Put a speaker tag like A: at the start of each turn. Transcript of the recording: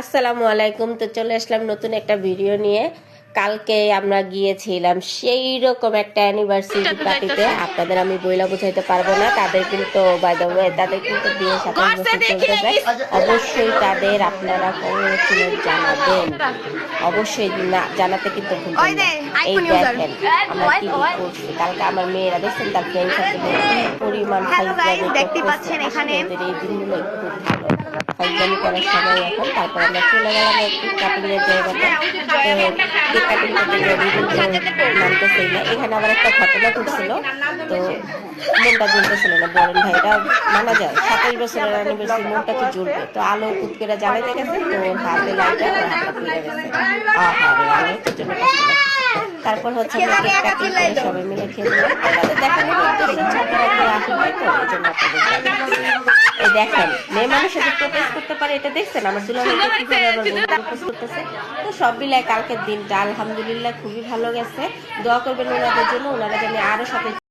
A: আসসালামু আলাইকুম। তো চলে আসলাম নতুন একটা ভিডিও নিয়ে। কালকে আমরা গিয়েছিলাম সেই রকম একটা অ্যানিভার্সারি পার্টিতে। আপনাদের আমি বইলা বোঝাইতে পারবো না। তাদের কিন্তু বাই দ্য ওয়ে তাদের কিন্তু বিয়ে 27 বছর চলতেছে। অবশ্যই তাদের আপনারা কংগ্রেচুলেট জানাবেন, অবশ্যই না জানাতে কিন্তু ভুলবেন না। এই দেখেন আমরা কি করছি। কালকে আমার মেয়েরা দেখছেন তার ফ্রেন্ড সার্কেলে পরিমাণ
B: দেখতে পাচ্ছেন এখানে
A: এই দিনগুলো খুব ভালো ফাইজলামি করার সময় এখন। তারপর আমরা চলে গেলাম একটু কাটিং এর জায়গাতে। কেক কাটিং করতে নামতেছিল না। এখানে আবার একটা ঘটনা ঘটছিল, তো মনটা জ্বলতেছিল না। বলেন ভাই এটা মানা যায়? 27 বছরের অ্যানিভার্সারি, মনটা তো জ্বলবে। তো আলো কুতকেরা জ্বালাইতে গেছে, তো ওর হাতে লাইটা ওর হাতটা পুড়ে গেছে। আলো তো জন্য কষ্ট লাগতেছে। তারপর হচ্ছে আমরা কেক কাটিং করে সবাই মিলে খেলাম। আমাদের দেখানোর উদ্দেশ্য ছোটরা কেউ আসে নাই, তো এই জন্য আপনাদের এই দেখেন মেয়ে মানুষ যদি প্রপোজ করতে পারে, এটা দেখছেন আমার দুলাভাইকে কিভাবে আবার প্রপোজ করতেছে। তো সব মিলায় কালকের দিনটা আলহামদুলিল্লাহ খুবই ভালো গেছে। দোয়া করবেন ওনাদের জন্য, ওনারা যেন আরো সাথে